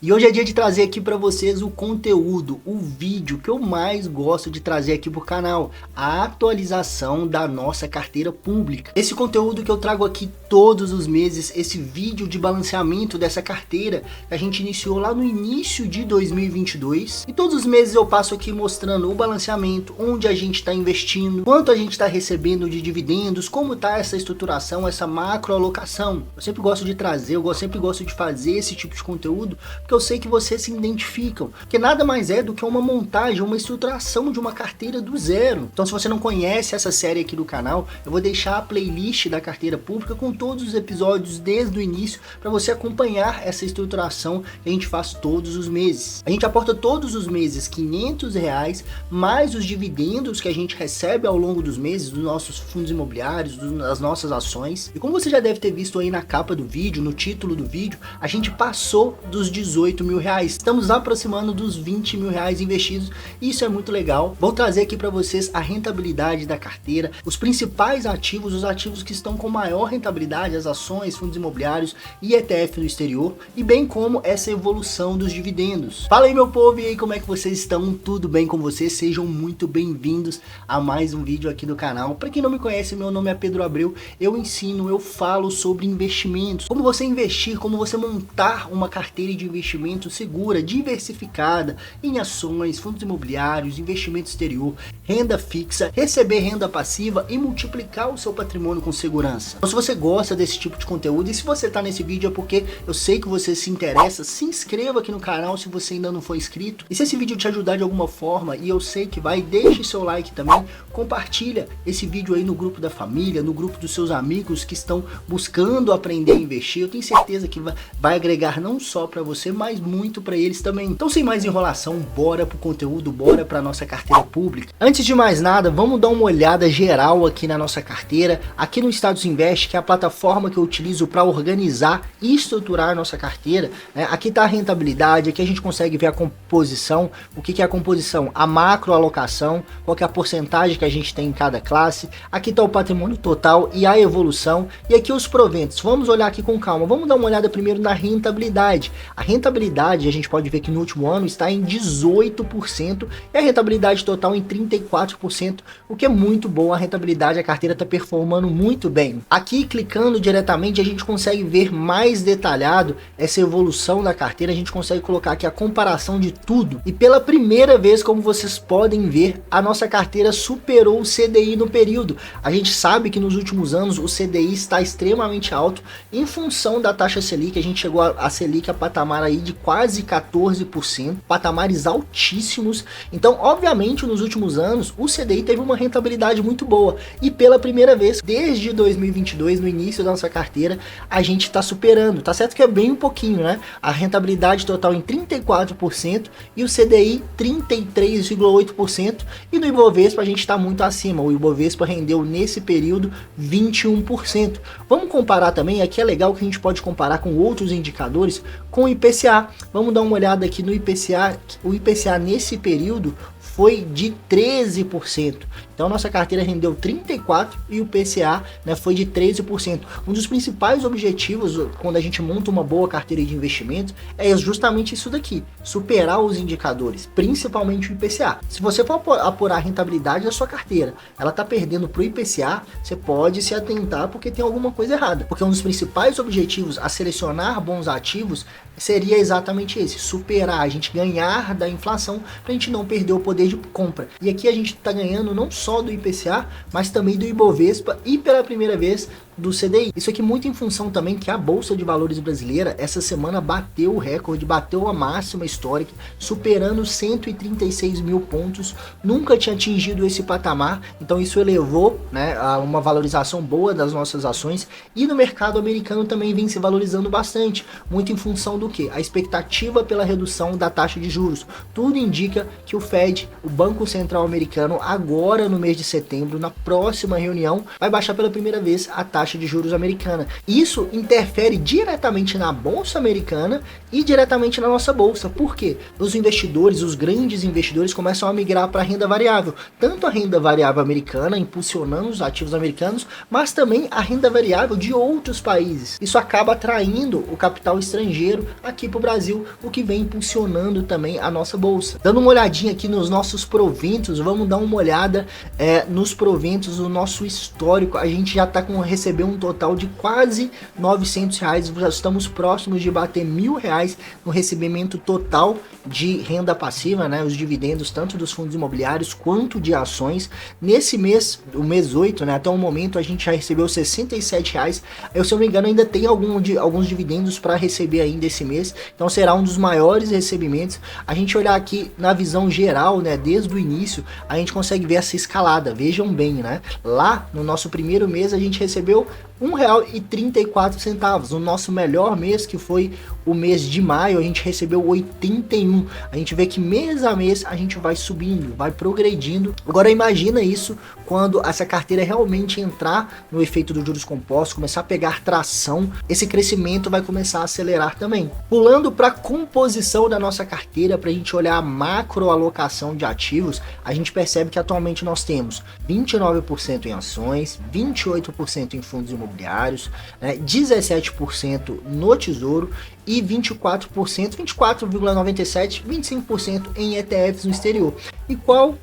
E hoje é dia de trazer aqui para vocês o conteúdo, o vídeo que eu mais gosto de trazer aqui pro canal, a atualização da nossa carteira pública. Esse conteúdo que eu trago aqui todos os meses, esse vídeo de balanceamento dessa carteira que a gente iniciou lá no início de 2022. E todos os meses eu passo aqui mostrando o balanceamento, onde a gente está investindo, quanto a gente está recebendo de dividendos, como está essa estruturação, essa macroalocação. Eu sempre gosto de trazer, sempre gosto de fazer esse tipo de conteúdo, porque eu sei que vocês se identificam, que nada mais é do que uma montagem, uma estruturação de uma carteira do zero. Então se você não conhece essa série aqui do canal, eu vou deixar a playlist da carteira pública com todos os episódios desde o início, para você acompanhar essa estruturação que a gente faz todos os meses. A gente aporta todos os meses R$500, mais os dividendos que a gente recebe ao longo dos meses, dos nossos fundos imobiliários, das nossas ações. E como você já deve ter visto aí na capa do vídeo, no título do vídeo, a gente passou dos R$18 mil. Estamos aproximando dos R$20 mil investidos e isso é muito legal. Vou trazer aqui para vocês a rentabilidade da carteira, os principais ativos, os ativos que estão com maior rentabilidade, as ações, fundos imobiliários e ETF no exterior, e bem como essa evolução dos dividendos. Fala aí meu povo, e aí como é que vocês estão? Tudo bem com vocês? Sejam muito bem-vindos a mais um vídeo aqui do canal. Para quem não me conhece, meu nome é Pedro Abreu, eu ensino, eu falo sobre investimentos, como você investir, como você montar uma carteira de investimento segura, diversificada em ações, fundos imobiliários, investimento exterior, renda fixa, receber renda passiva e multiplicar o seu patrimônio com segurança. Então, se você gosta desse tipo de conteúdo e se você está nesse vídeo é porque eu sei que você se interessa, se inscreva aqui no canal se você ainda não for inscrito. E se esse vídeo te ajudar de alguma forma, e eu sei que vai, deixe seu like também, compartilha esse vídeo aí no grupo da família, no grupo dos seus amigos que estão buscando aprender a investir. Eu tenho certeza que vai agregar não só para você, mas muito para eles também. Então, sem mais enrolação, bora pro conteúdo, bora para nossa carteira pública. Antes de mais nada, vamos dar uma olhada geral aqui na nossa carteira, aqui no Status Invest, que é a plataforma que eu utilizo para organizar e estruturar a nossa carteira, né? Aqui está a rentabilidade, aqui a gente consegue ver a composição. O que é a composição? A macroalocação, qual que é a porcentagem que a gente tem em cada classe. Aqui está o patrimônio total e a evolução, e aqui os proventos. Vamos olhar aqui com calma, vamos dar uma olhada primeiro na rentabilidade. A rentabilidade, a gente pode ver que no último ano está em 18% e a rentabilidade total em 34%, o que é muito bom. A rentabilidade, a carteira está performando muito bem. Aqui, clicando diretamente, a gente consegue ver mais detalhado essa evolução da carteira. A gente consegue colocar aqui a comparação de tudo, e pela primeira vez, como vocês podem ver, a nossa carteira superou o CDI no período. A gente sabe que nos últimos anos o CDI está extremamente alto em função da taxa Selic. A gente chegou a Selic a patamar aí de quase 14%, patamares altíssimos. Então, obviamente, nos últimos anos o CDI teve uma rentabilidade muito boa, e pela primeira vez desde 2022, no início da nossa carteira, a gente está superando. Tá certo que é bem um pouquinho, né? A rentabilidade total em 34% e o CDI 33,8%, e no Ibovespa a gente está muito acima. O Ibovespa rendeu nesse período 21%. Vamos comparar também, aqui é legal que a gente pode comparar com outros indicadores, com o IPCA. Vamos dar uma olhada aqui no IPCA. O IPCA nesse período foi de 13%. Então nossa carteira rendeu 34% e o PCA, né, foi de 13%. Um dos principais objetivos quando a gente monta uma boa carteira de investimentos é justamente isso daqui, superar os indicadores, principalmente o IPCA. Se você for apurar a rentabilidade da sua carteira, ela está perdendo para o IPCA, você pode se atentar porque tem alguma coisa errada. Porque um dos principais objetivos a selecionar bons ativos seria exatamente esse, superar, a gente ganhar da inflação para a gente não perder o poder de compra. E aqui a gente está ganhando não só do IPCA, mas também do Ibovespa e pela primeira vez do CDI. Isso aqui muito em função também que a Bolsa de Valores brasileira essa semana bateu o recorde, bateu a máxima histórica, superando 136 mil pontos. Nunca tinha atingido esse patamar, então isso elevou, né, a uma valorização boa das nossas ações. E no mercado americano também vem se valorizando bastante, muito em função do que? A expectativa pela redução da taxa de juros. Tudo indica que o Fed, o Banco Central Americano, agora no mês de setembro, na próxima reunião, vai baixar pela primeira vez a taxa taxa de juros americana. Isso interfere diretamente na bolsa americana e diretamente na nossa bolsa. Por quê? Os investidores, os grandes investidores começam a migrar para a renda variável, tanto a renda variável americana, impulsionando os ativos americanos, mas também a renda variável de outros países. Isso acaba atraindo o capital estrangeiro aqui para o Brasil, o que vem impulsionando também a nossa bolsa. Dando uma olhadinha aqui nos nossos proventos, vamos dar uma olhada nos proventos do nosso histórico. A gente já está com receber um total de quase R$900, já estamos próximos de bater R$1.000 no recebimento total de renda passiva, né, os dividendos tanto dos fundos imobiliários quanto de ações. Nesse mês, o mês 8, né, até o momento a gente já recebeu R$67. Eu, se eu não me engano, ainda tem alguns dividendos para receber ainda esse mês, então será um dos maiores recebimentos. A gente olhar aqui na visão geral, né, desde o início, a gente consegue ver essa escalada. Vejam bem, né, lá no nosso primeiro mês a gente recebeu R$1,34. No nosso melhor mês, que foi o mês de maio, a gente recebeu 81. A gente vê que mês a mês a gente vai subindo, vai progredindo. Agora imagina isso quando essa carteira realmente entrar no efeito dos juros compostos, começar a pegar tração, esse crescimento vai começar a acelerar também. Pulando para a composição da nossa carteira, para a gente olhar a macro alocação de ativos, a gente percebe que atualmente nós temos 29% em ações, 28% em fundos imobiliários, 17% no Tesouro e 24%, 24,97%, 25% em ETFs no exterior. E qual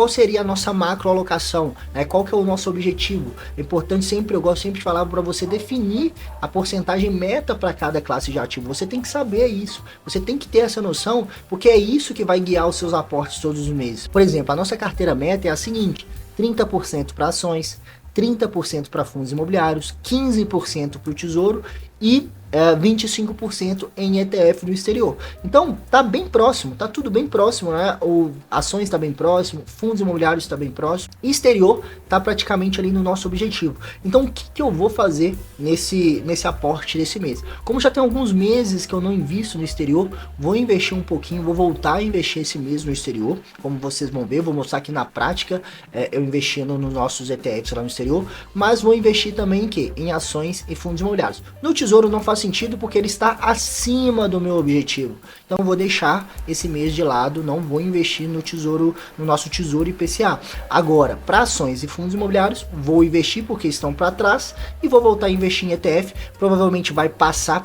seria a nossa macroalocação? Qual que é o nosso objetivo? É importante sempre, eu gosto sempre de falar para você definir a porcentagem meta para cada classe de ativo. Você tem que saber isso, você tem que ter essa noção, porque é isso que vai guiar os seus aportes todos os meses. Por exemplo, a nossa carteira meta é a seguinte: 30% para ações, 30% para fundos imobiliários, 15% para o Tesouro e 25% em ETF no exterior. Então tá bem próximo, tá tudo bem próximo, né? O ações está bem próximo, fundos imobiliários está bem próximo, e exterior tá praticamente ali no nosso objetivo. Então o que eu vou fazer nesse aporte desse mês? Como já tem alguns meses que eu não invisto no exterior, vou investir um pouquinho, vou voltar a investir esse mês no exterior. Como vocês vão ver, vou mostrar aqui na prática eu investindo nos nossos ETFs lá no exterior, mas vou investir também em ações e fundos imobiliários. No Tesouro não faz sentido porque ele está acima do meu objetivo. Então eu vou deixar esse mês de lado, não vou investir no Tesouro, no nosso Tesouro IPCA. Agora, para ações e fundos imobiliários, vou investir porque estão para trás e vou voltar a investir em ETF. Provavelmente vai passar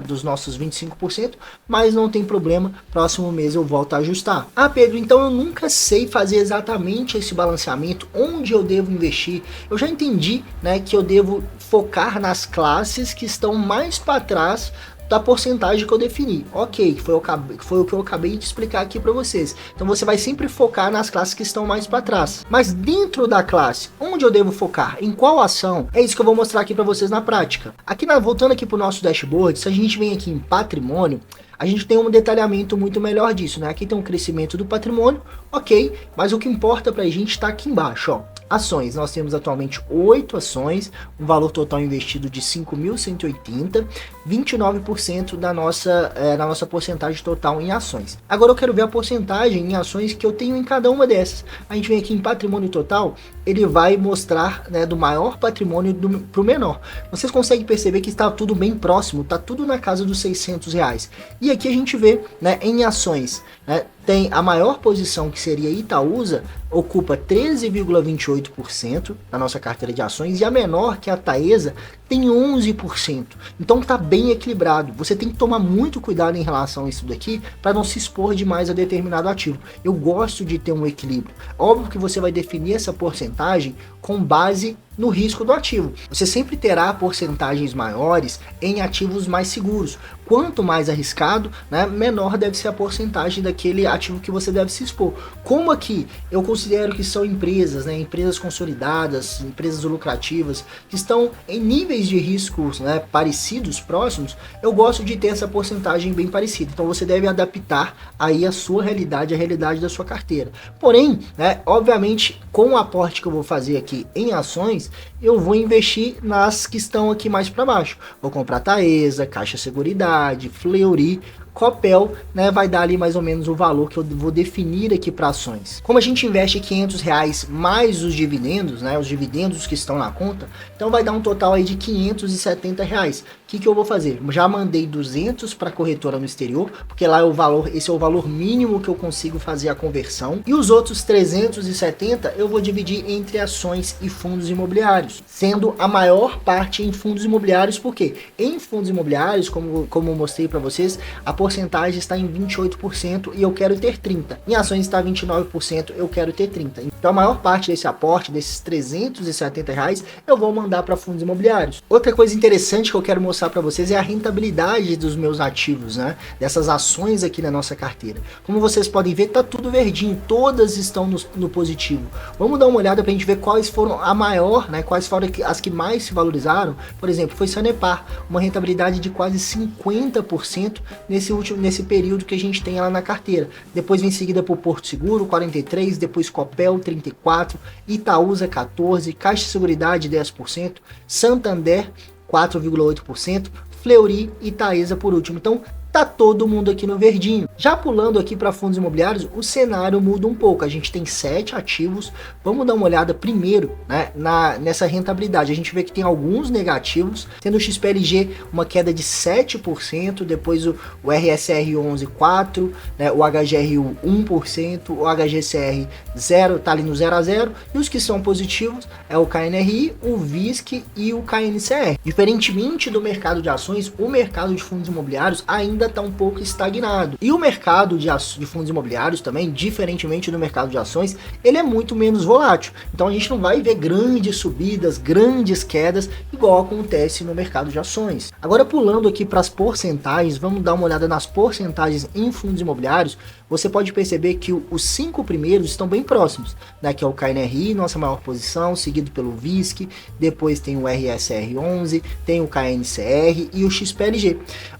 dos nossos 25%, mas não tem problema, próximo mês eu volto a ajustar. Ah, Pedro, então eu nunca sei fazer exatamente esse balanceamento, onde eu devo investir. Eu já entendi, né, que eu devo focar nas classes que estão mais para trás da porcentagem que eu defini. Ok, que foi o que eu acabei de explicar aqui para vocês. Então você vai sempre focar nas classes que estão mais para trás. Mas dentro da classe, onde eu devo focar? Em qual ação? É isso que eu vou mostrar aqui para vocês na prática. Voltando aqui para o nosso dashboard, se a gente vem aqui em patrimônio, a gente tem um detalhamento muito melhor disso, né? Aqui tem um crescimento do patrimônio, ok, mas o que importa pra gente está aqui embaixo, ó. Ações, nós temos atualmente 8 ações, um valor total investido de 5.180, 29% da nossa porcentagem total em ações. Agora eu quero ver a porcentagem em ações que eu tenho em cada uma dessas. A gente vem aqui em patrimônio total, ele vai mostrar, né, do maior patrimônio para o menor. Vocês conseguem perceber que está tudo bem próximo, está tudo na casa dos R$600. E aqui a gente vê, né, em ações, né, tem a maior posição, que seria Itaúsa, ocupa 13,28% da nossa carteira de ações, e a menor, que é a Taesa, tem 11%. Então tá bem equilibrado. Você tem que tomar muito cuidado em relação a isso daqui para não se expor demais a determinado ativo. Eu gosto de ter um equilíbrio. Óbvio que você vai definir essa porcentagem com base no risco do ativo. Você sempre terá porcentagens maiores em ativos mais seguros. Quanto mais arriscado, né, menor deve ser a porcentagem daquele ativo que você deve se expor. Como aqui eu considero que são empresas, né, empresas consolidadas, empresas lucrativas, que estão em níveis de riscos, né, parecidos, próximos, eu gosto de ter essa porcentagem bem parecida. Então você deve adaptar aí a sua realidade, a realidade da sua carteira. Porém, né, obviamente, com o aporte que eu vou fazer aqui em ações, eu vou investir nas que estão aqui mais para baixo. Vou comprar Taesa, Caixa Seguridade, Fleury, Copel, né, vai dar ali mais ou menos o valor que eu vou definir aqui para ações. Como a gente investe R$500 mais os dividendos, né, os dividendos que estão na conta, então vai dar um total aí de R$570. O que eu vou fazer? Já mandei 200 para a corretora no exterior, porque lá é o valor, esse é o valor mínimo que eu consigo fazer a conversão. E os outros 370 eu vou dividir entre ações e fundos imobiliários, sendo a maior parte em fundos imobiliários, porque em fundos imobiliários, como eu mostrei para vocês, a porcentagem está em 28% e eu quero ter 30%. Em ações está 29%, eu quero ter 30%. Então a maior parte desse aporte, desses R$370, eu vou mandar para fundos imobiliários. Outra coisa interessante que eu quero mostrar para vocês é a rentabilidade dos meus ativos, né? Dessas ações aqui na nossa carteira. Como vocês podem ver, tá tudo verdinho, todas estão no positivo. Vamos dar uma olhada para a gente ver quais foram a maior, né? Quais foram as que mais se valorizaram. Por exemplo, foi Sanepar, uma rentabilidade de quase 50% nesse período que a gente tem ela na carteira. Depois vem seguida por Porto Seguro, 43%, depois Copel, 34%, Itaúsa, 14%, Caixa de Seguridade, 10%, Santander, 4,8%, Fleury e Taesa por último. Então tá todo mundo aqui no verdinho. Já pulando aqui para fundos imobiliários, o cenário muda um pouco. A gente tem 7 ativos. Vamos dar uma olhada primeiro, né, nessa rentabilidade. A gente vê que tem alguns negativos, tendo o XPLG uma queda de 7%, depois o RSR11 4%, né, o HGRU 1%, o HGCR 0, tá ali no 0 a 0, e os que são positivos é o KNRI, o VISC e o KNCR. Diferentemente do mercado de ações, o mercado de fundos imobiliários ainda está um pouco estagnado. E o mercado de fundos imobiliários também, diferentemente do mercado de ações, ele é muito menos volátil. Então a gente não vai ver grandes subidas, grandes quedas, igual acontece no mercado de ações. Agora pulando aqui para as porcentagens, vamos dar uma olhada nas porcentagens em fundos imobiliários. Você pode perceber que os 5 primeiros estão bem próximos, né? Que é o KNRI, nossa maior posição, seguido pelo VISC, depois tem o RSR11, tem o KNCR e o XPLG.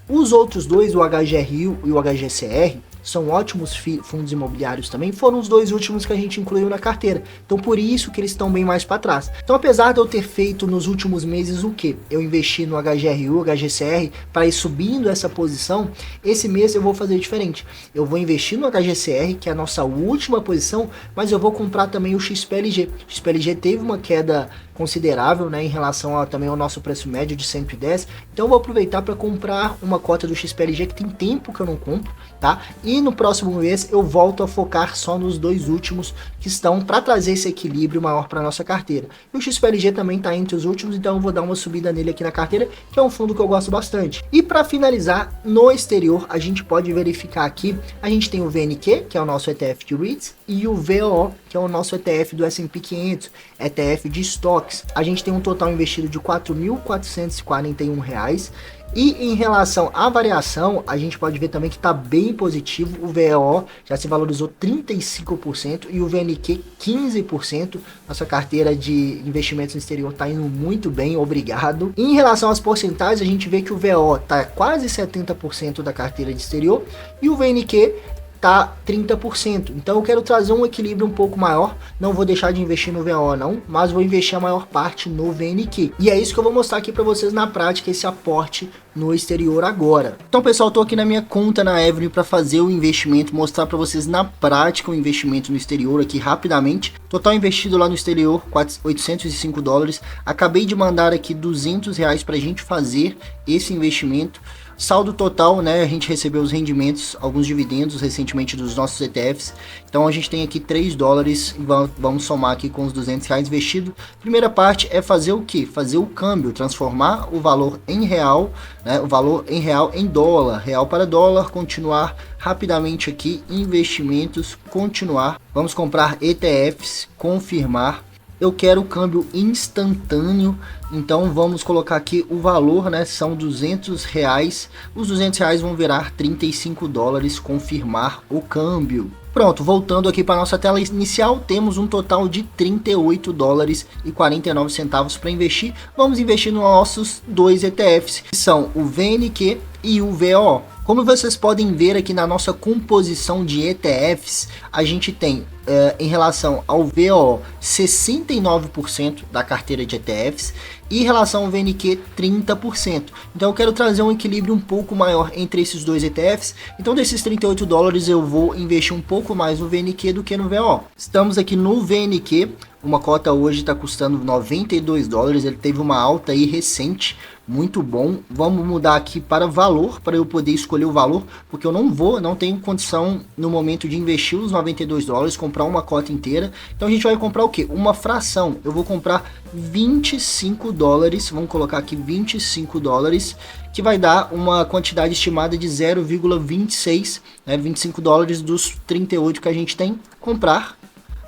Os outros dois, o HGRU e o HGCR, são ótimos fundos imobiliários também, foram os 2 últimos que a gente incluiu na carteira. Então por isso que eles estão bem mais para trás. Então apesar de eu ter feito nos últimos meses o que? Eu investi no HGRU, HGCR para ir subindo essa posição, esse mês eu vou fazer diferente. Eu vou investir no HGCR, que é a nossa última posição, mas eu vou comprar também o XPLG. O XPLG teve uma queda considerável, né, em relação também ao nosso preço médio de 110, então eu vou aproveitar para comprar uma cota do XPLG que tem tempo que eu não compro, tá? E no próximo mês eu volto a focar só nos 2 últimos que estão para trazer esse equilíbrio maior para nossa carteira. E o XPLG também está entre os últimos, então eu vou dar uma subida nele aqui na carteira, que é um fundo que eu gosto bastante. E para finalizar, no exterior a gente pode verificar aqui, a gente tem o VNQ, que é o nosso ETF de REITs, e o VOO, que é o nosso ETF do S&P 500, ETF de estoques. A gente tem um total investido de R$ 4.441. E em relação à variação, a gente pode ver também que está bem positivo. O VOO já se valorizou 35% e o VNQ 15%. Nossa carteira de investimentos no exterior está indo muito bem, obrigado. E em relação às porcentagens, a gente vê que o VOO está quase 70% da carteira de exterior e o VNQ tá 30%. Então eu quero trazer um equilíbrio um pouco maior. Não vou deixar de investir no VO não, mas vou investir a maior parte no VNQ. E é isso que eu vou mostrar aqui para vocês na prática, esse aporte no exterior agora. Então pessoal, tô aqui na minha conta na Avenue para fazer o investimento, mostrar para vocês na prática o investimento no exterior aqui rapidamente. Total investido lá no exterior, $805. Acabei de mandar aqui R$200 para a gente fazer esse investimento. Saldo total, né, a gente recebeu os rendimentos, alguns dividendos recentemente dos nossos ETFs, então a gente tem aqui $3 e vamos somar aqui com os R$200 investido. Primeira parte é fazer o que? Fazer o câmbio, transformar o valor em real, né, o valor em real em dólar, real para dólar, continuar rapidamente aqui, investimentos, continuar, vamos comprar ETFs, confirmar. Eu quero o câmbio instantâneo, então vamos colocar aqui o valor, né, são R$200, os R$200 vão virar $35, confirmar o câmbio. Pronto, voltando aqui para nossa tela inicial, temos um total de $38,49 para investir. Vamos investir nos nossos 2 ETFs, que são o VNQ e o VO. Como vocês podem ver aqui na nossa composição de ETFs, a gente tem, em relação ao VO, 69% da carteira de ETFs e em relação ao VNQ, 30%. Então eu quero trazer um equilíbrio um pouco maior entre esses dois ETFs. Então desses 38 dólares eu vou investir um pouco mais no VNQ do que no VO. Estamos aqui no VNQ, uma cota hoje está custando 92 dólares, ele teve uma alta aí recente, muito bom. Vamos mudar aqui para valor, para eu poder escolher o valor, porque eu não tenho condição no momento de investir os 92 dólares, comprar uma cota inteira. Então a gente vai comprar o que? Uma fração. Eu vou comprar 25 dólares, vamos colocar aqui 25 dólares, que vai dar uma quantidade estimada de 0,26, né, 25 dólares dos 38 que a gente tem. Comprar.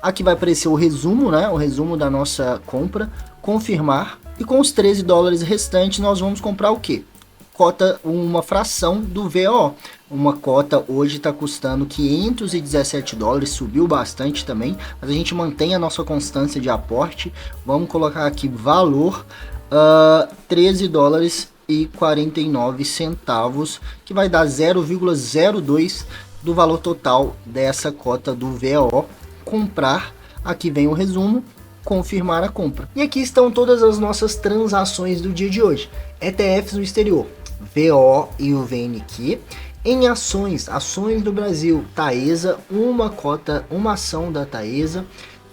Aqui vai aparecer o resumo, né, o resumo da nossa compra, confirmar. E com os 13 dólares restantes nós vamos comprar o que? Cota, uma fração do VO. Uma cota hoje está custando 517 dólares, subiu bastante também, mas a gente mantém a nossa constância de aporte. Vamos colocar aqui valor, 13 dólares e 49 centavos, que vai dar 0,02 do valor total dessa cota do VO. Comprar, aqui vem o resumo, confirmar a compra. E aqui estão todas as nossas transações do dia de hoje. ETFs no exterior, VO e o VNQ. Em ações do Brasil, Taesa, uma ação da Taesa.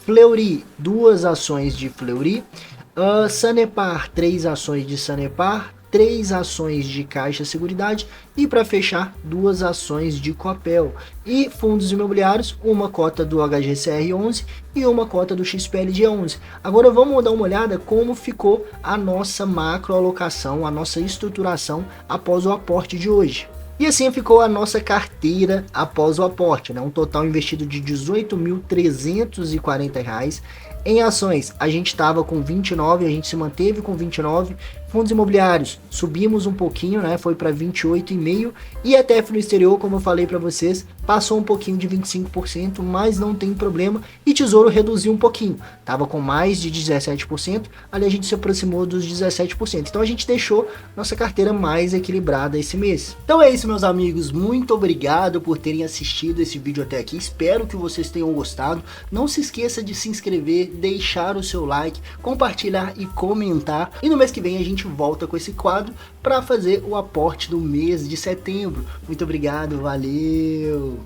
Fleury, 2 ações de Fleury. Sanepar, 3 ações de Sanepar. 3 ações de Caixa Seguridade e para fechar 2 ações de Copel. E fundos imobiliários, uma cota do HGCR11 e uma cota do XPLD11. Agora vamos dar uma olhada como ficou a nossa macroalocação, a nossa estruturação após o aporte de hoje. E assim ficou a nossa carteira após o aporte, né? Um total investido de R$ 18.340. Em ações, a gente estava com 29, a gente se manteve com 29. Fundos imobiliários, subimos um pouquinho, né? Foi para 28,5. E ETF no exterior, como eu falei para vocês, passou um pouquinho de 25%, mas não tem problema. E Tesouro reduziu um pouquinho, tava com mais de 17%, ali a gente se aproximou dos 17%. Então a gente deixou nossa carteira mais equilibrada esse mês. Então é isso, meus amigos, muito obrigado por terem assistido esse vídeo até aqui. Espero que vocês tenham gostado. Não se esqueça de se inscrever, deixar o seu like, compartilhar e comentar. E no mês que vem a gente volta com esse quadro para fazer o aporte do mês de setembro. Muito obrigado, valeu!